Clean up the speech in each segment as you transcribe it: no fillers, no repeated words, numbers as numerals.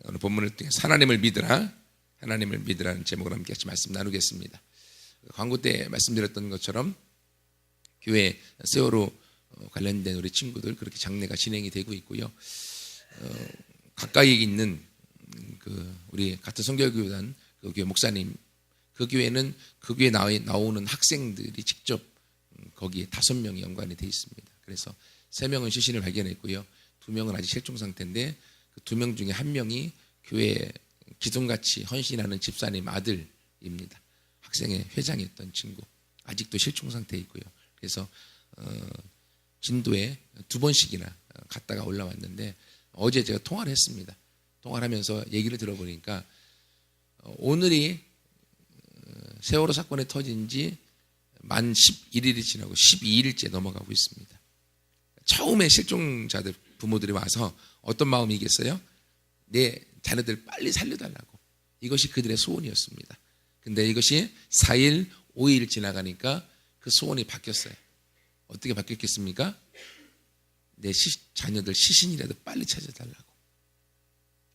오늘 본문을 통해서 하나님을 믿으라는 제목으로 함께 같이 말씀 나누겠습니다. 광고 때 말씀드렸던 것처럼 교회 세월호 관련된 우리 친구들 그렇게 장례가 진행이 되고 있고요. 가까이 있는 우리 같은 성결교단 그 교회 목사님, 그 교회는 그 교회에 나오는 학생들이 직접 거기에 5명이 연관이 되어 있습니다. 그래서 3명은 시신을 발견했고요. 2명은 아직 실종 상태인데 그 2명 중에 1명이 교회에 기둥같이 헌신하는 집사님 아들입니다. 학생회 회장이었던 친구. 아직도 실종 상태에 있고요. 그래서 진도에 2번씩이나 갔다가 올라왔는데 어제 제가 통화를 했습니다. 통화를 하면서 얘기를 들어보니까 오늘이 세월호 사건이 터진 지 만 11일이 지나고 12일째 넘어가고 있습니다. 처음에 실종자들 부모들이 와서 어떤 마음이겠어요? 내 자녀들 빨리 살려달라고. 이것이 그들의 소원이었습니다. 근데 이것이 4일, 5일 지나가니까 그 소원이 바뀌었어요. 어떻게 바뀌었겠습니까? 내 자녀들 시신이라도 빨리 찾아달라고.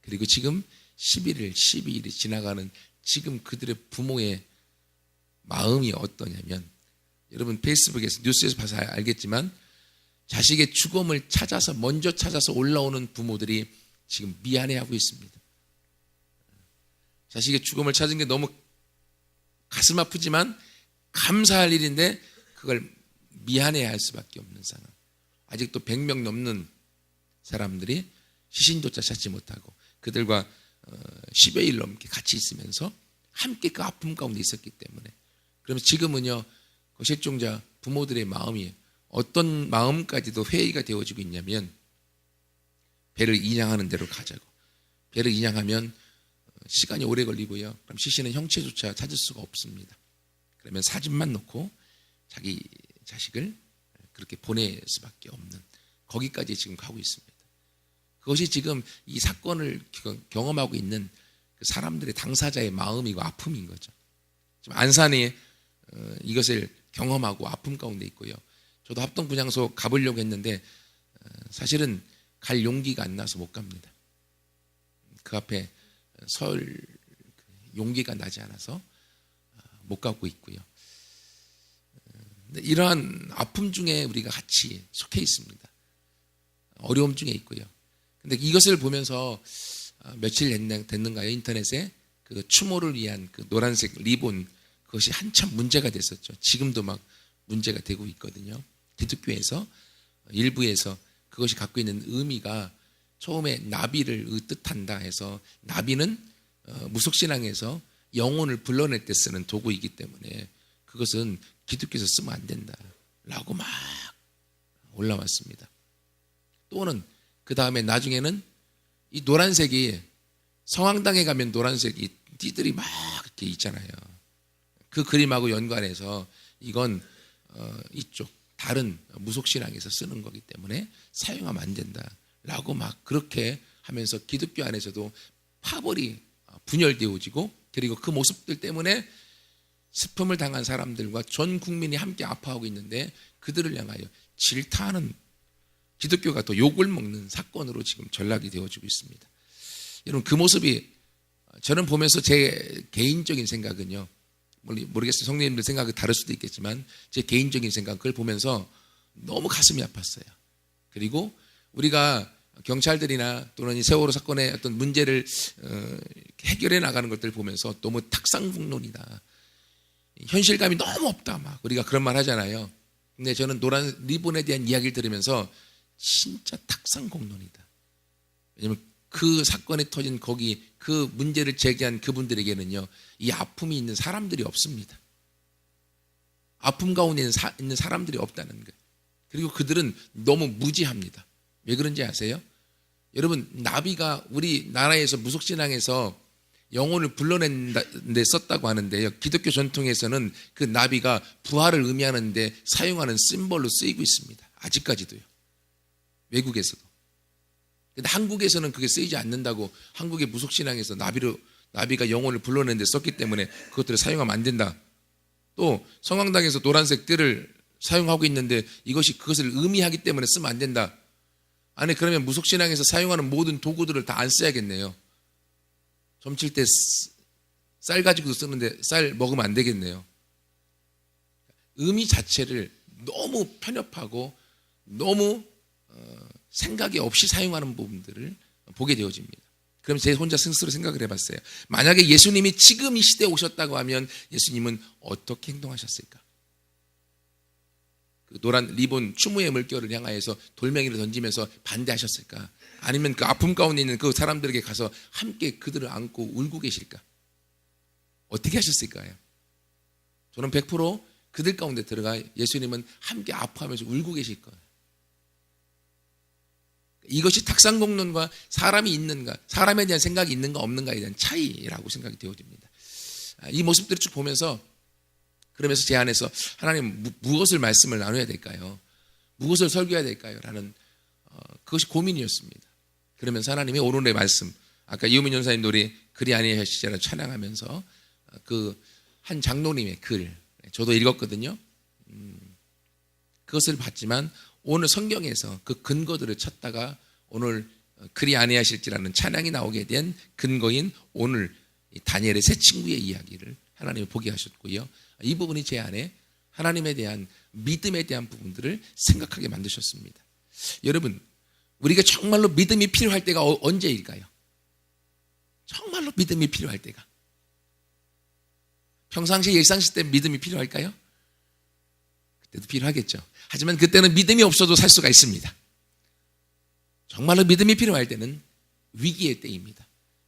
그리고 지금 11일, 12일이 지나가는 지금 그들의 부모의 마음이 어떠냐면, 여러분 페이스북에서 뉴스에서 봐서 알겠지만 자식의 죽음을 먼저 찾아서 올라오는 부모들이 지금 미안해하고 있습니다. 자식의 죽음을 찾은 게 너무 가슴 아프지만 감사할 일인데 그걸 미안해할 수밖에 없는 상황. 아직도 100명 넘는 사람들이 시신조차 찾지 못하고 그들과 10여일 넘게 같이 있으면서 함께 그 아픔 가운데 있었기 때문에, 그러면 지금은요 그 실종자 부모들의 마음이 어떤 마음까지도 회의가 되어지고 있냐면, 배를 인양하는 대로 가자고. 배를 인양하면 시간이 오래 걸리고요. 그럼 시신은 형체조차 찾을 수가 없습니다. 그러면 사진만 놓고 자기 자식을 그렇게 보낼 수밖에 없는, 거기까지 지금 가고 있습니다. 그것이 지금 이 사건을 경험하고 있는 그 사람들의 당사자의 마음이고 아픔인 거죠. 지금 안산에 이것을 경험하고 아픔 가운데 있고요. 저도 합동분향소 가보려고 했는데 사실은 갈 용기가 안 나서 못 갑니다. 그 앞에 설 용기가 나지 않아서 못 가고 있고요. 이러한 아픔 중에 우리가 같이 속해 있습니다. 어려움 중에 있고요. 근데 이것을 보면서 며칠 됐는가요? 인터넷에 그 추모를 위한 그 노란색 리본, 그것이 한참 문제가 됐었죠. 지금도 막 문제가 되고 있거든요. 기독교에서 일부에서 그것이 갖고 있는 의미가 처음에 나비를 뜻한다 해서, 나비는 무속신앙에서 영혼을 불러낼 때 쓰는 도구이기 때문에 그것은 기독교에서 쓰면 안 된다라고 막 올라왔습니다. 또는 그 다음에 나중에는 이 노란색이, 성황당에 가면 노란색이 띠들이 막 이렇게 있잖아요. 그 그림하고 연관해서 이건 이쪽 다른 무속신앙에서 쓰는 거기 때문에 사용하면 안 된다라고 막 그렇게 하면서 기독교 안에서도 파벌이 분열되어지고, 그리고 그 모습들 때문에 슬픔을 당한 사람들과 전 국민이 함께 아파하고 있는데 그들을 향하여 질타하는, 기독교가 또 욕을 먹는 사건으로 지금 전락이 되어지고 있습니다. 여러분, 그 모습이 저는 보면서 제 개인적인 생각은요, 모르겠어요. 성도님들 생각이 다를 수도 있겠지만 제 개인적인 생각, 그걸 보면서 너무 가슴이 아팠어요. 그리고 우리가 경찰들이나 또는 이 세월호 사건의 어떤 문제를 해결해 나가는 것들을 보면서 너무 탁상공론이다, 현실감이 너무 없다, 막 우리가 그런 말 하잖아요. 근데 저는 노란 리본에 대한 이야기를 들으면서 진짜 탁상공론이다. 왜냐하면 그 사건이 터진 거기 그 문제를 제기한 그분들에게는요, 이 아픔이 있는 사람들이 없습니다. 아픔 가운데 있는 사람들이 없다는 거예요. 그리고 그들은 너무 무지합니다. 왜 그런지 아세요? 여러분, 나비가 우리나라에서 무속신앙에서 영혼을 불러낸 데 썼다고 하는데요, 기독교 전통에서는 그 나비가 부활을 의미하는 데 사용하는 심벌로 쓰이고 있습니다. 아직까지도요. 외국에서도. 근데 한국에서는 그게 쓰이지 않는다고, 한국의 무속신앙에서 나비가 영혼을 불러낸 데 썼기 때문에 그것들을 사용하면 안 된다. 또 성황당에서 노란색 띠를 사용하고 있는데 이것이 그것을 의미하기 때문에 쓰면 안 된다. 아니, 그러면 무속신앙에서 사용하는 모든 도구들을 다 안 써야겠네요. 점칠 때 쌀 가지고도 쓰는데 쌀 먹으면 안 되겠네요. 의미 자체를 너무 편협하고 너무 생각이 없이 사용하는 부분들을 보게 되어집니다. 그럼 제 혼자 스스로 생각을 해봤어요. 만약에 예수님이 지금 이 시대에 오셨다고 하면 예수님은 어떻게 행동하셨을까? 그 노란 리본 추모의 물결을 향하여서 돌멩이를 던지면서 반대하셨을까? 아니면 그 아픔 가운데 있는 그 사람들에게 가서 함께 그들을 안고 울고 계실까? 어떻게 하셨을까요? 저는 100% 그들 가운데 들어가 예수님은 함께 아파하면서 울고 계실 거예요. 이것이 탁상공론과 사람이 있는가, 사람에 대한 생각이 있는가 없는가에 대한 차이라고 생각이 되어집니다. 이 모습들을 쭉 보면서 그러면서 제 안에서 하나님 무엇을 말씀을 나눠야 될까요? 무엇을 설교해야 될까요? 라는 그것이 고민이었습니다. 그러면서 하나님의 오늘의 말씀, 아까 이우민 전사님 노래 그리 아니하시리라 찬양하면서 그 한 장로님의 글 저도 읽었거든요. 그것을 봤지만 오늘 성경에서 그 근거들을 찾다가 오늘 그리 아니하실지라는 찬양이 나오게 된 근거인 오늘 다니엘의 세 친구의 이야기를 하나님이 보게 하셨고요. 이 부분이 제 안에 하나님에 대한 믿음에 대한 부분들을 생각하게 만드셨습니다. 여러분, 우리가 정말로 믿음이 필요할 때가 언제일까요? 정말로 믿음이 필요할 때가. 평상시 일상시 때 믿음이 필요할까요? 그때도 필요하겠죠. 하지만 그때는 믿음이 없어도 살 수가 있습니다. 정말로 믿음이 필요할 때는 위기의 때입니다.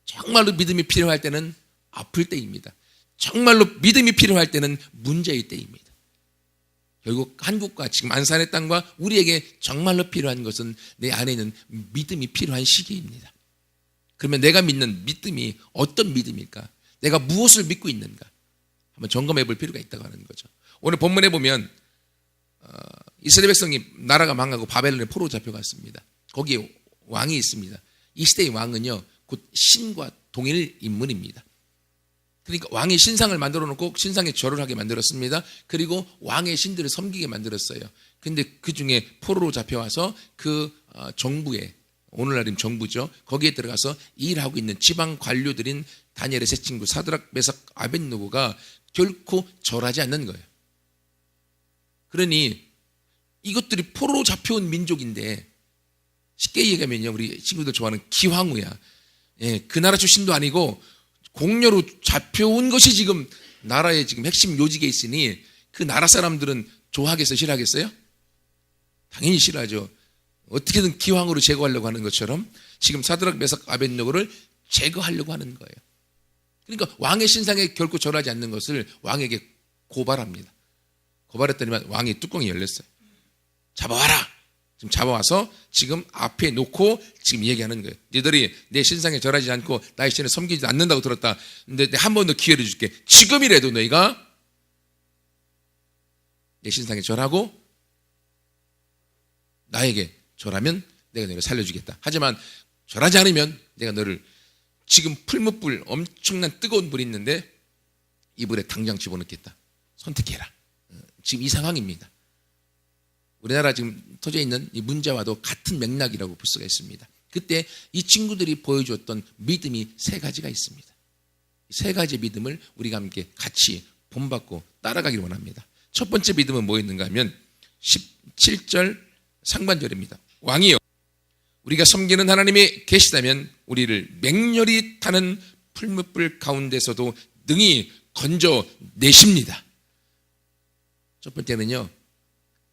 정말로 믿음이 필요할 때는 아플 때입니다. 정말로 믿음이 필요할 때는 문제의 때입니다. 결국 한국과 지금 안산의 땅과 우리에게 정말로 필요한 것은 내 안에 있는 믿음이 필요한 시기입니다. 그러면 내가 믿는 믿음이 어떤 믿음일까? 내가 무엇을 믿고 있는가? 한번 점검해 볼 필요가 있다고 하는 거죠. 오늘 본문에 보면 이스라엘 백성이 나라가 망하고 바벨론에 포로 잡혀갔습니다. 거기에 왕이 있습니다. 이 시대의 왕은요, 곧 신과 동일 인물입니다. 그러니까 왕이 신상을 만들어 놓고 신상에 절을 하게 만들었습니다. 그리고 왕의 신들을 섬기게 만들었어요. 근데 그 중에 포로로 잡혀와서 그 정부에, 오늘날인 정부죠, 거기에 들어가서 일하고 있는 지방 관료들인 다니엘의 세 친구 사드락, 메삭, 아벳느고가 결코 절하지 않는 거예요. 그러니 이것들이 포로로 잡혀온 민족인데, 쉽게 얘기하면요, 우리 친구들 좋아하는 기황후야. 예, 그 나라 출신도 아니고 공료로 잡혀온 것이 지금 나라의 지금 핵심 요직에 있으니 그 나라 사람들은 좋아하겠어요? 싫어하겠어요? 당연히 싫어하죠. 어떻게든 기황으로 제거하려고 하는 것처럼 지금 사드락, 메삭, 아벳느고를 제거하려고 하는 거예요. 그러니까 왕의 신상에 결코 절하지 않는 것을 왕에게 고발합니다. 고발했더니만 왕의 뚜껑이 열렸어요. 잡아와라. 지금 잡아와서 지금 앞에 놓고 지금 얘기하는 거예요. 너희들이 내 신상에 절하지 않고 나의 신을 섬기지 않는다고 들었다. 근데 한 번 더 기회를 줄게. 지금이라도 너희가 내 신상에 절하고 나에게 절하면 내가 너희를 살려주겠다. 하지만 절하지 않으면 내가 너를 지금 풀무불, 엄청난 뜨거운 불이 있는데 이 불에 당장 집어넣겠다. 선택해라. 지금 이 상황입니다. 우리나라 지금 터져 있는 이 문제와도 같은 맥락이라고 볼 수가 있습니다. 그때 이 친구들이 보여주었던 믿음이 세 가지가 있습니다. 세 가지 믿음을 우리가 함께 같이 본받고 따라가기를 원합니다. 첫 번째 믿음은 뭐였는가 하면 17절 상반절입니다. 왕이여, 우리가 섬기는 하나님이 계시다면 우리를 맹렬히 타는 풀무불 가운데서도 능히 건져내십니다. 첫 번째는요,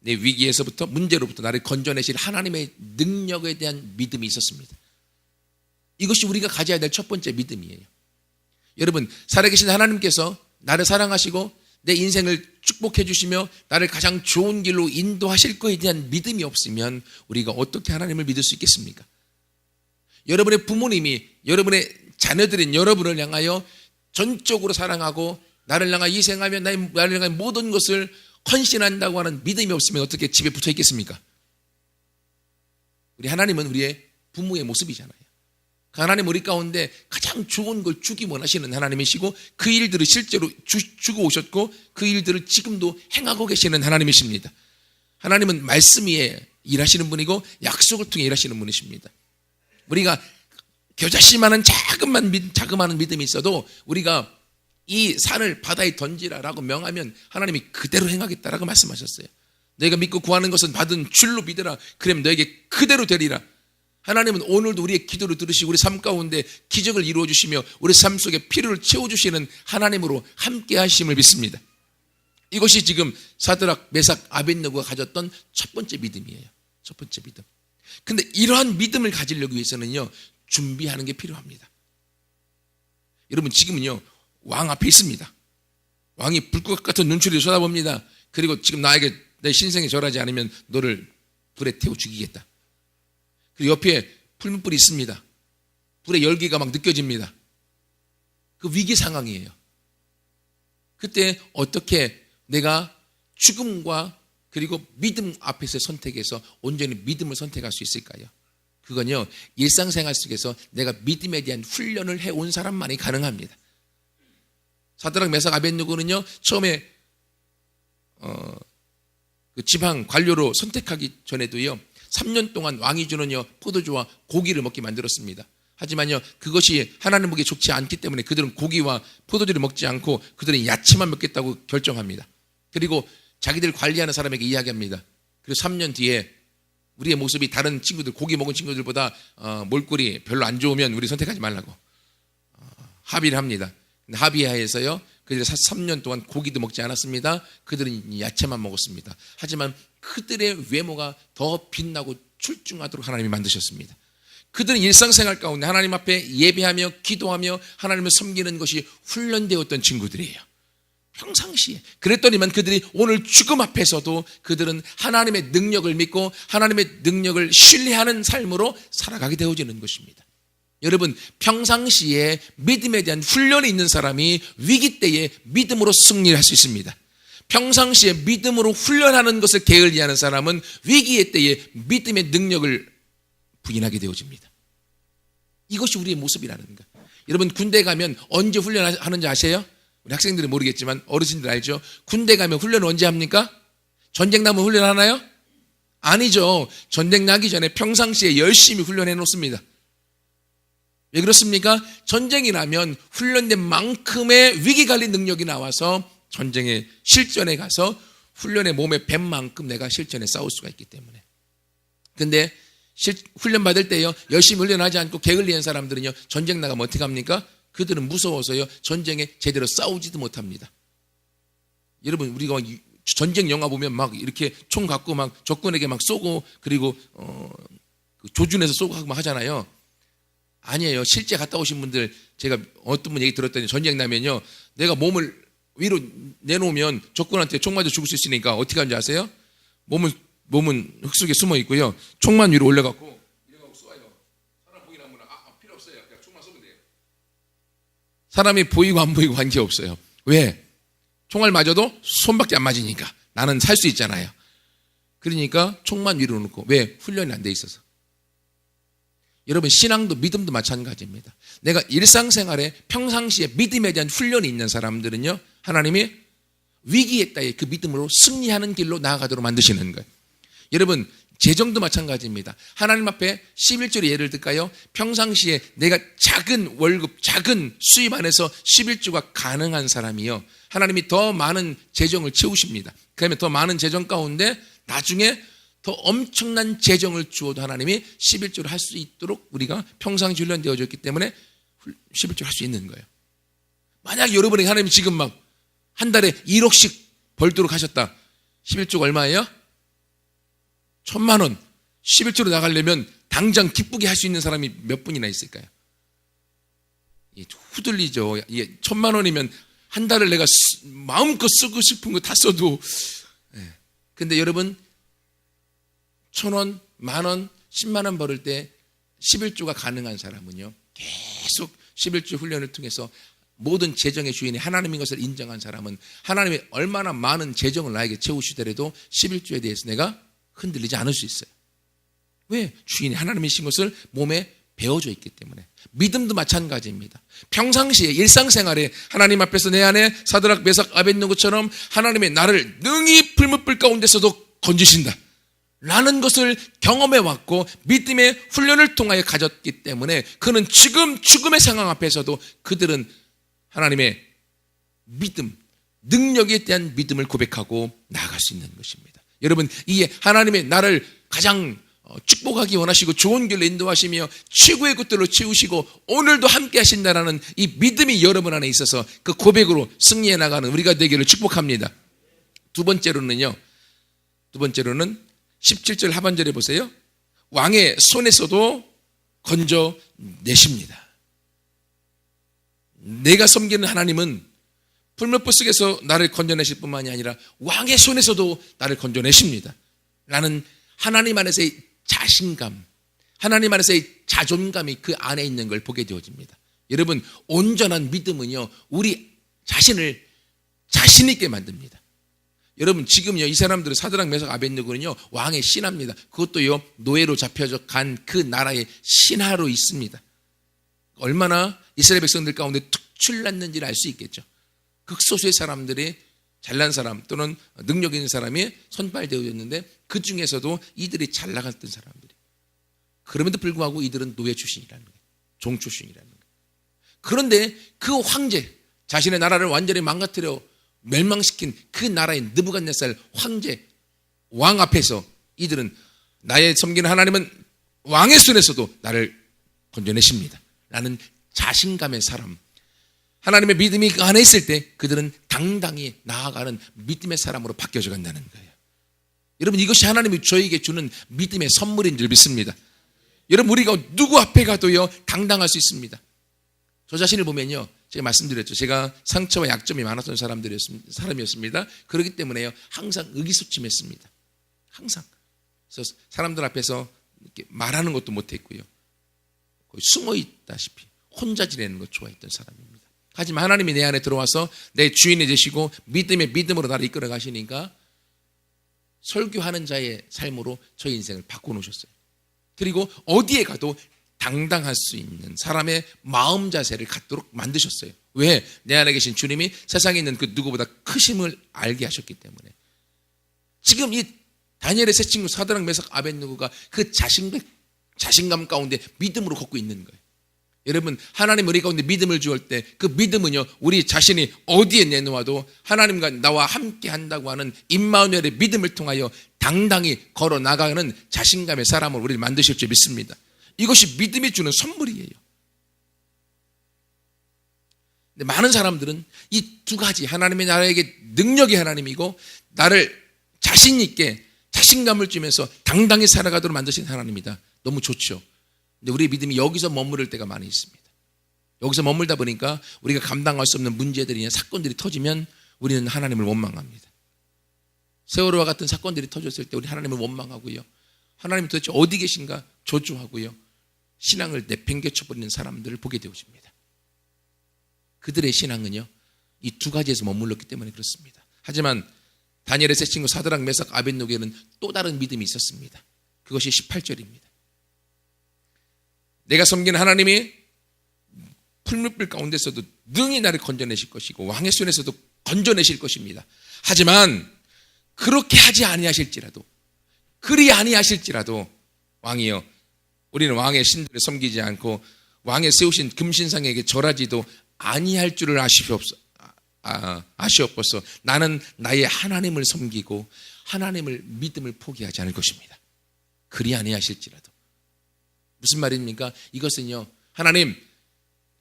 내 위기에서부터, 문제로부터 나를 건져내실 하나님의 능력에 대한 믿음이 있었습니다. 이것이 우리가 가져야 될 첫 번째 믿음이에요. 여러분, 살아계신 하나님께서 나를 사랑하시고 내 인생을 축복해 주시며 나를 가장 좋은 길로 인도하실 것에 대한 믿음이 없으면 우리가 어떻게 하나님을 믿을 수 있겠습니까? 여러분의 부모님이 여러분의 자녀들인 여러분을 향하여 전적으로 사랑하고 나를 향하여 희생하며 나를 향하여 모든 것을 헌신한다고 하는 믿음이 없으면 어떻게 집에 붙어 있겠습니까? 우리 하나님은 우리의 부모의 모습이잖아요. 그 하나님 우리 가운데 가장 좋은 걸 주기 원하시는 하나님이시고 그 일들을 실제로 주고 오셨고 그 일들을 지금도 행하고 계시는 하나님이십니다. 하나님은 말씀 위에 일하시는 분이고 약속을 통해 일하시는 분이십니다. 우리가 겨자씨만한 자그마한 믿음이 있어도 우리가 이 산을 바다에 던지라라고 명하면 하나님이 그대로 행하겠다라고 말씀하셨어요. 너희가 믿고 구하는 것은 받은 줄로 믿으라. 그러면 너에게 그대로 되리라. 하나님은 오늘도 우리의 기도를 들으시고 우리 삶 가운데 기적을 이루어 주시며 우리 삶 속에 필요를 채워주시는 하나님으로 함께 하심을 믿습니다. 이것이 지금 사드락, 메삭, 아벳느고가 가졌던 첫 번째 믿음이에요. 첫 번째 믿음. 근데 이러한 믿음을 가지려기 위해서는요, 준비하는 게 필요합니다. 여러분, 지금은요, 왕 앞에 있습니다. 왕이 불꽃 같은 눈초리를 쏟아봅니다. 그리고 지금 나에게 내 신생에 절하지 않으면 너를 불에 태워 죽이겠다. 그리고 옆에 풀무불이 있습니다. 불의 열기가 막 느껴집니다. 그 위기 상황이에요. 그때 어떻게 내가 죽음과 그리고 믿음 앞에서 선택해서 온전히 믿음을 선택할 수 있을까요? 그건요, 일상생활 속에서 내가 믿음에 대한 훈련을 해온 사람만이 가능합니다. 사드락, 메삭, 아벳느고는요, 처음에 그 지방 관료로 선택하기 전에도요, 3년 동안 왕이 주는요, 포도주와 고기를 먹게 만들었습니다. 하지만요, 그것이 하나님 보기에 좋지 않기 때문에 그들은 고기와 포도주를 먹지 않고 그들은 야채만 먹겠다고 결정합니다. 그리고 자기들 관리하는 사람에게 이야기합니다. 그리고 3년 뒤에 우리의 모습이 다른 친구들, 고기 먹은 친구들보다 몰골이 별로 안 좋으면 우리 선택하지 말라고 합의를 합니다. 합의하에서요, 그들이 3년 동안 고기도 먹지 않았습니다. 그들은 야채만 먹었습니다. 하지만 그들의 외모가 더 빛나고 출중하도록 하나님이 만드셨습니다. 그들은 일상생활 가운데 하나님 앞에 예배하며 기도하며 하나님을 섬기는 것이 훈련되었던 친구들이에요. 평상시에. 그랬더니만 그들이 오늘 죽음 앞에서도 그들은 하나님의 능력을 믿고 하나님의 능력을 신뢰하는 삶으로 살아가게 되어지는 것입니다. 여러분, 평상시에 믿음에 대한 훈련이 있는 사람이 위기 때에 믿음으로 승리를 할 수 있습니다. 평상시에 믿음으로 훈련하는 것을 게을리하는 사람은 위기의 때에 믿음의 능력을 부인하게 되어집니다. 이것이 우리의 모습이라는 거예요. 여러분, 군대 가면 언제 훈련하는지 아세요? 우리 학생들은 모르겠지만 어르신들 알죠? 군대 가면 훈련을 언제 합니까? 전쟁 나면 훈련하나요? 아니죠. 전쟁 나기 전에 평상시에 열심히 훈련해 놓습니다. 왜 그렇습니까? 전쟁이 나면 훈련된 만큼의 위기관리 능력이 나와서 전쟁의 실전에 가서 훈련의 몸에 밴 만큼 내가 실전에 싸울 수가 있기 때문에. 근데 훈련 받을 때요, 열심히 훈련하지 않고 게을리한 사람들은요, 전쟁 나가면 어떻게 합니까? 그들은 무서워서요, 전쟁에 제대로 싸우지도 못합니다. 여러분, 우리가 전쟁 영화 보면 막 이렇게 총 갖고 막 적군에게 막 쏘고 그리고 조준해서 쏘고 하고 막 하잖아요. 아니에요. 실제 갔다 오신 분들, 제가 어떤 분 얘기 들었더니 전쟁 나면요, 내가 몸을 위로 내놓으면 적군한테 총 맞아 죽을 수 있으니까 어떻게 하는지 아세요? 몸은 흙 속에 숨어 있고요, 총만 위로 올려갖고 이러고 쏘아요. 사람 보이나 안 보나? 필요 없어요. 그냥 총만 쏘면 돼요. 사람이 보이고 안 보이고 관계없어요. 왜? 총알 맞아도 손밖에 안 맞으니까. 나는 살 수 있잖아요. 그러니까 총만 위로 놓고. 왜? 훈련이 안 돼 있어서. 여러분, 신앙도 믿음도 마찬가지입니다. 내가 일상생활에 평상시에 믿음에 대한 훈련이 있는 사람들은요, 하나님이 위기에 따에 그 믿음으로 승리하는 길로 나아가도록 만드시는 거예요. 여러분, 재정도 마찬가지입니다. 하나님 앞에 11조의 예를 들까요? 평상시에 내가 작은 월급, 작은 수입 안에서 11조가 가능한 사람이요, 하나님이 더 많은 재정을 채우십니다. 그러면 더 많은 재정 가운데 나중에 더 엄청난 재정을 주어도 하나님이 11조를 할 수 있도록 우리가 평상시 훈련되어져 있기 때문에 11조를 할 수 있는 거예요. 만약 여러분이 하나님이 지금 막 한 달에 1억씩 벌도록 하셨다. 11조가 얼마예요? 1,000만 원. 11조로 나가려면 당장 기쁘게 할 수 있는 사람이 몇 분이나 있을까요? 후들리죠. 1,000만 원이면 한 달을 내가 마음껏 쓰고 싶은 거 다 써도. 근데 여러분, 1,000원, 10,000원, 10만 원 벌을 때 11조가 가능한 사람은요, 계속 11조 훈련을 통해서 모든 재정의 주인이 하나님인 것을 인정한 사람은 하나님이 얼마나 많은 재정을 나에게 채우시더라도 11조에 대해서 내가 흔들리지 않을 수 있어요. 왜? 주인이 하나님이신 것을 몸에 배워져 있기 때문에. 믿음도 마찬가지입니다. 평상시에 일상생활에 하나님 앞에서 내 안에 사드락, 메삭, 아벳느고처럼 하나님의 나를 능히 불못불 가운데서도 건지신다. 라는 것을 경험해 왔고 믿음의 훈련을 통하여 가졌기 때문에 그는 지금 죽음의 상황 앞에서도 그들은 하나님의 믿음, 능력에 대한 믿음을 고백하고 나아갈 수 있는 것입니다. 여러분, 이게 하나님의 나를 가장 축복하기 원하시고 좋은 길로 인도하시며 최고의 것들로 채우시고 오늘도 함께 하신다라는 이 믿음이 여러분 안에 있어서 그 고백으로 승리해 나가는 우리가 되기를 축복합니다. 두 번째로는 17절 하반절에 보세요. 왕의 손에서도 건져내십니다. 내가 섬기는 하나님은 풀무불 속에서 나를 건져내실 뿐만이 아니라 왕의 손에서도 나를 건져내십니다. 라는 하나님 안에서의 자신감, 하나님 안에서의 자존감이 그 안에 있는 걸 보게 되어집니다. 여러분, 온전한 믿음은요, 우리 자신을 자신 있게 만듭니다. 여러분, 지금요, 이 사람들은 사드락 메삭 아벳느고는요, 왕의 신하입니다. 그것도요, 노예로 잡혀져 간 그 나라의 신하로 있습니다. 얼마나 이스라엘 백성들 가운데 특출났는지를 알 수 있겠죠. 극소수의 사람들이 잘난 사람 또는 능력 있는 사람이 선발되어졌는데 그 중에서도 이들이 잘 나갔던 사람들이. 그럼에도 불구하고 이들은 노예 출신이라는 거예요. 종 출신이라는 거예요. 그런데 그 황제, 자신의 나라를 완전히 망가뜨려 멸망시킨 그 나라의 느부갓네살 황제, 왕 앞에서 이들은 나의 섬기는 하나님은 왕의 손에서도 나를 건져내십니다. 라는 자신감의 사람, 하나님의 믿음이 그 안에 있을 때 그들은 당당히 나아가는 믿음의 사람으로 바뀌어져 간다는 거예요. 여러분, 이것이 하나님이 저에게 주는 믿음의 선물인 줄 믿습니다. 여러분, 우리가 누구 앞에 가도요 당당할 수 있습니다. 저 자신을 보면요, 제가 말씀드렸죠. 제가 상처와 약점이 많았던 사람이었습니다. 그렇기 때문에요 항상 의기소침했습니다. 항상. 그래서 사람들 앞에서 이렇게 말하는 것도 못했고요, 거의 숨어 있다시피 혼자 지내는 것 좋아했던 사람입니다. 하지만 하나님이 내 안에 들어와서 내 주인이 되시고 믿음의 믿음으로 나를 이끌어 가시니까 설교하는 자의 삶으로 저의 인생을 바꿔놓으셨어요. 그리고 어디에 가도 당당할 수 있는 사람의 마음 자세를 갖도록 만드셨어요. 왜? 내 안에 계신 주님이 세상에 있는 그 누구보다 크심을 알게 하셨기 때문에. 지금 이 다니엘의 세 친구 사드락 메삭 아벳느고가 그 자신감 가운데 믿음으로 걷고 있는 거예요. 여러분, 하나님 우리 가운데 믿음을 주을 때 그 믿음은요, 우리 자신이 어디에 내놓아도 하나님과 나와 함께 한다고 하는 임마누엘의 믿음을 통하여 당당히 걸어 나가는 자신감의 사람을 우리를 만드실 줄 믿습니다. 이것이 믿음이 주는 선물이에요. 근데 많은 사람들은 이 두 가지, 하나님이 나에게 능력의 하나님이고 나를 자신 있게 자신감을 주면서 당당히 살아가도록 만드신 하나님이다. 너무 좋죠. 근데 우리의 믿음이 여기서 머무를 때가 많이 있습니다. 여기서 머물다 보니까 우리가 감당할 수 없는 문제들이나 사건들이 터지면 우리는 하나님을 원망합니다. 세월호와 같은 사건들이 터졌을 때 우리 하나님을 원망하고요, 하나님이 도대체 어디 계신가 조주하고요, 신앙을 내팽개쳐버리는 사람들을 보게 되어집니다. 그들의 신앙은요, 이 두 가지에서 머물렀기 때문에 그렇습니다. 하지만 다니엘의 세 친구 사드락 메삭 아벳느고에는 또 다른 믿음이 있었습니다. 그것이 18절입니다. 내가 섬기는 하나님이 풀무불 가운데서도 능히 나를 건져내실 것이고 왕의 손에서도 건져내실 것입니다. 하지만 그렇게 하지 아니하실지라도, 그리 아니하실지라도 왕이여, 우리는 왕의 신들을 섬기지 않고 왕의 세우신 금신상에게 절하지도 아니할 줄을 아시옵소서. 나는 나의 하나님을 섬기고 하나님을 믿음을 포기하지 않을 것입니다. 그리 아니하실지라도. 무슨 말입니까? 이것은요, 하나님,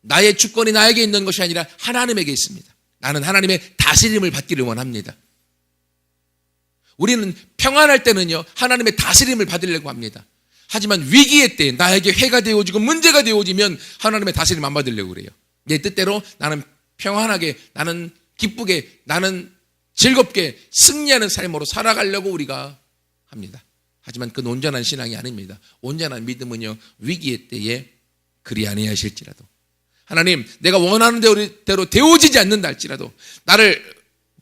나의 주권이 나에게 있는 것이 아니라 하나님에게 있습니다. 나는 하나님의 다스림을 받기를 원합니다. 우리는 평안할 때는요, 하나님의 다스림을 받으려고 합니다. 하지만 위기의 때 나에게 해가 되어지고 문제가 되어지면 하나님의 다스림 안 받으려고 그래요. 내 뜻대로 나는 평안하게, 나는 기쁘게, 나는 즐겁게 승리하는 삶으로 살아가려고 우리가 합니다. 하지만 그건 온전한 신앙이 아닙니다. 온전한 믿음은요, 위기의 때에 그리 아니하실지라도, 하나님, 내가 원하는 대로 되어지지 않는다 할지라도, 나를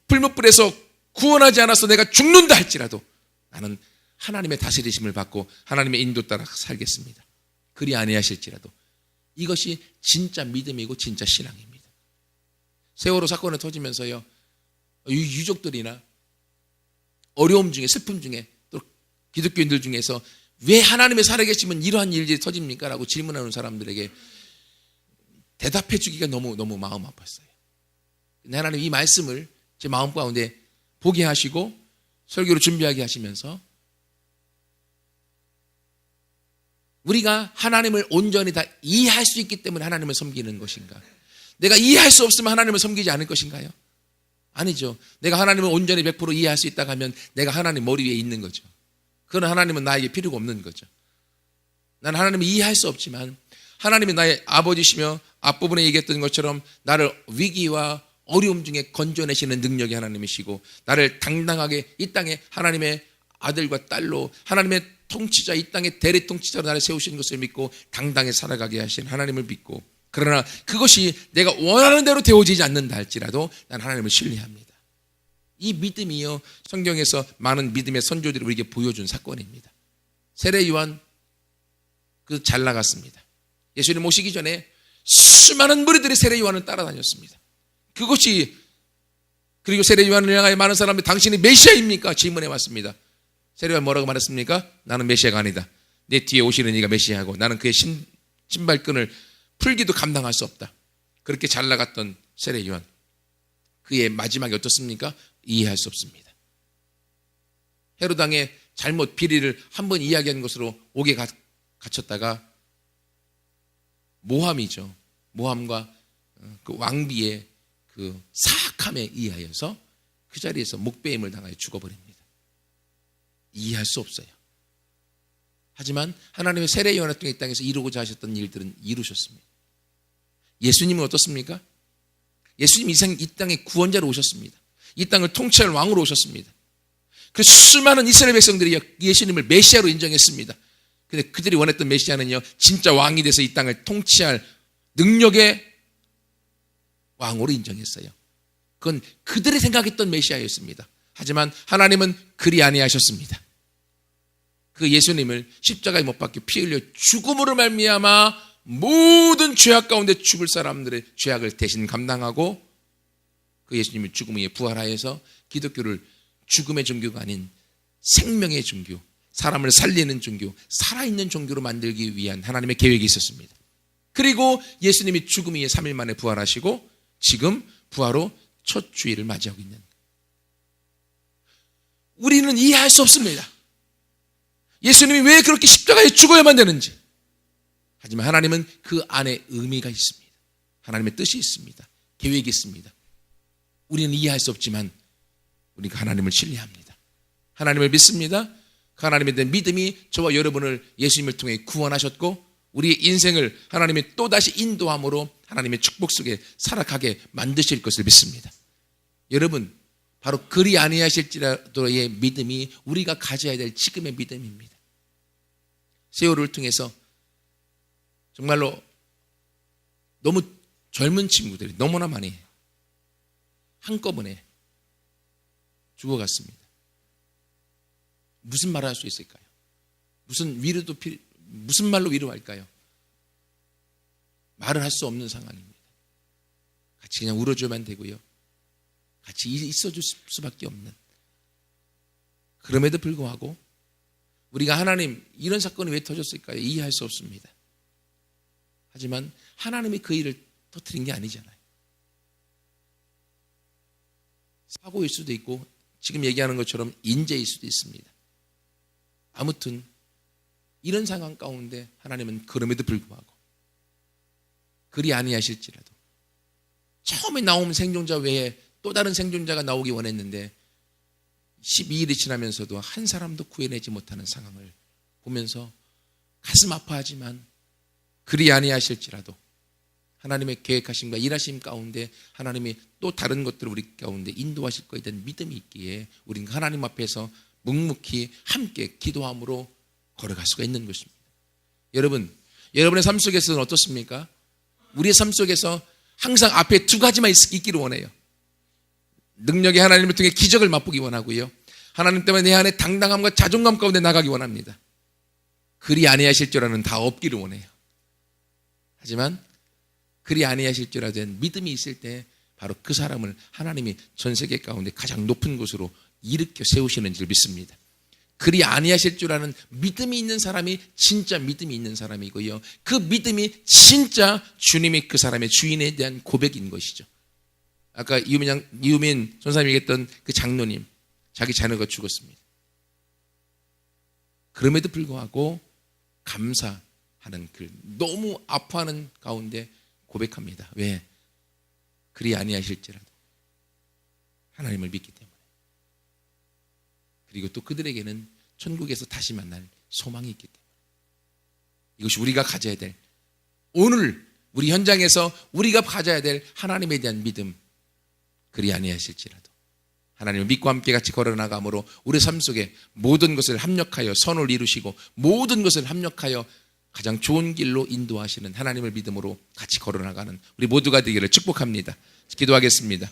풀무불에서 구원하지 않아서 내가 죽는다 할지라도 나는 하나님의 다스리심을 받고 하나님의 인도 따라 살겠습니다. 그리 아니하실지라도. 이것이 진짜 믿음이고 진짜 신앙입니다. 세월호 사건이 터지면서요, 유족들이나 어려움 중에, 슬픔 중에 또 기독교인들 중에서 왜 하나님의 살아계시면 이러한 일들이 터집니까? 라고 질문하는 사람들에게 대답해 주기가 너무 마음 아팠어요. 근데 하나님 이 말씀을 제 마음 가운데 보게 하시고 설교를 준비하게 하시면서 우리가 하나님을 온전히 다 이해할 수 있기 때문에 하나님을 섬기는 것인가? 내가 이해할 수 없으면 하나님을 섬기지 않을 것인가요? 아니죠. 내가 하나님을 온전히 100% 이해할 수 있다고 하면 내가 하나님 머리 위에 있는 거죠. 그런 하나님은 나에게 필요가 없는 거죠. 난 하나님을 이해할 수 없지만 하나님이 나의 아버지시며 앞부분에 얘기했던 것처럼 나를 위기와 어려움 중에 건져내시는 능력이 하나님이시고 나를 당당하게 이 땅에 하나님의 아들과 딸로 하나님의 통치자, 이 땅의 대리 통치자로 나를 세우신 것을 믿고 당당히 살아가게 하신 하나님을 믿고, 그러나 그것이 내가 원하는 대로 되어지지 않는다 할지라도 난 하나님을 신뢰합니다. 이 믿음이요, 성경에서 많은 믿음의 선조들이 우리에게 보여준 사건입니다. 세례 요한 잘 나갔습니다. 예수님 오시기 전에 수많은 무리들이 세례 요한을 따라다녔습니다. 그것이, 그리고 세례 요한을 향하여 많은 사람들이 당신이 메시아입니까? 질문해 왔습니다. 세례 요한 뭐라고 말했습니까? 나는 메시아가 아니다. 내 뒤에 오시는 이가 메시아고 나는 그의 신발끈을 풀기도 감당할 수 없다. 그렇게 잘 나갔던 세례 요한, 그의 마지막이 어떻습니까? 이해할 수 없습니다. 헤롯 왕의 잘못 비리를 한번 이야기한 것으로 옥에 갇혔다가 모함이죠. 모함과 그 왕비의 그 사악함에 의하여서 그 자리에서 목배임을 당하여 죽어버립니다. 이해할 수 없어요. 하지만 하나님의 세례 요한을 통해 이 땅에서 이루고자 하셨던 일들은 이루셨습니다. 예수님은 어떻습니까? 예수님 이 땅에 구원자로 오셨습니다. 이 땅을 통치할 왕으로 오셨습니다. 그 수많은 이스라엘 백성들이 예수님을 메시아로 인정했습니다. 근데 그들이 원했던 메시아는요, 진짜 왕이 돼서 이 땅을 통치할 능력의 왕으로 인정했어요. 그건 그들이 생각했던 메시아였습니다. 하지만 하나님은 그리 아니하셨습니다. 그 예수님을 십자가에 못 박혀 피 흘려 죽음으로 말미암아 모든 죄악 가운데 죽을 사람들의 죄악을 대신 감당하고 그 예수님이 죽음 위에 부활하여서 기독교를 죽음의 종교가 아닌 생명의 종교, 사람을 살리는 종교, 살아있는 종교로 만들기 위한 하나님의 계획이 있었습니다. 그리고 예수님이 죽음 위에 3일 만에 부활하시고 지금 부활로 첫 주일을 맞이하고 있는, 우리는 이해할 수 없습니다. 예수님이 왜 그렇게 십자가에 죽어야만 되는지. 하지만 하나님은 그 안에 의미가 있습니다. 하나님의 뜻이 있습니다. 계획이 있습니다. 우리는 이해할 수 없지만 우리가 하나님을 신뢰합니다. 하나님을 믿습니다. 그 하나님에 대한 믿음이 저와 여러분을 예수님을 통해 구원하셨고 우리의 인생을 하나님이 또다시 인도함으로 하나님의 축복 속에 살아가게 만드실 것을 믿습니다. 여러분, 바로 그리 아니하실지라도의 믿음이 우리가 가져야 될 지금의 믿음입니다. 세월을 통해서 정말로 너무 젊은 친구들이 너무나 많이 한꺼번에 죽어갔습니다. 무슨 말을 할 수 있을까요? 무슨 말로 위로할까요? 말을 할 수 없는 상황입니다. 같이 그냥 울어줘야만 되고요. 같이 있어줄 수밖에 없는. 그럼에도 불구하고 우리가 하나님, 이런 사건이 왜 터졌을까요? 이해할 수 없습니다. 하지만 하나님이 그 일을 터뜨린 게 아니잖아요. 사고일 수도 있고 지금 얘기하는 것처럼 인재일 수도 있습니다. 아무튼 이런 상황 가운데 하나님은 그럼에도 불구하고 그리 아니하실지라도 처음에 나온 생존자 외에 또 다른 생존자가 나오기 원했는데 12일이 지나면서도 한 사람도 구해내지 못하는 상황을 보면서 가슴 아파하지만 그리 아니하실지라도 하나님의 계획하심과 일하심 가운데 하나님이 또 다른 것들을 우리 가운데 인도하실 것에 대한 믿음이 있기에 우리는 하나님 앞에서 묵묵히 함께 기도함으로 걸어갈 수가 있는 것입니다. 여러분, 여러분의 삶 속에서는 어떻습니까? 우리의 삶 속에서 항상 앞에 두 가지만 있기를 원해요. 능력의 하나님을 통해 기적을 맛보기 원하고요, 하나님 때문에 내 안에 당당함과 자존감 가운데 나가기 원합니다. 그리 아니하실 줄 아는 다 없기를 원해요. 하지만 그리 아니하실 줄 아는 믿음이 있을 때 바로 그 사람을 하나님이 전 세계 가운데 가장 높은 곳으로 일으켜 세우시는 줄 믿습니다. 그리 아니하실 줄 아는 믿음이 있는 사람이 진짜 믿음이 있는 사람이고요. 그 믿음이 진짜 주님이 그 사람의 주인에 대한 고백인 것이죠. 아까 이유민 전사님이 얘기했던 그 장로님, 자기 자녀가 죽었습니다. 그럼에도 불구하고 감사하는 글, 너무 아파하는 가운데 고백합니다. 왜? 그리 아니하실지라도 하나님을 믿기 때문에. 그리고 또 그들에게는 천국에서 다시 만날 소망이 있기 때문에. 이것이 우리가 가져야 될, 오늘 우리 현장에서 우리가 가져야 될 하나님에 대한 믿음. 그리 아니하실지라도 하나님을 믿고 함께 같이 걸어나감으로 우리 삶 속에 모든 것을 합력하여 선을 이루시고 모든 것을 합력하여 가장 좋은 길로 인도하시는 하나님을 믿음으로 같이 걸어나가는 우리 모두가 되기를 축복합니다. 기도하겠습니다.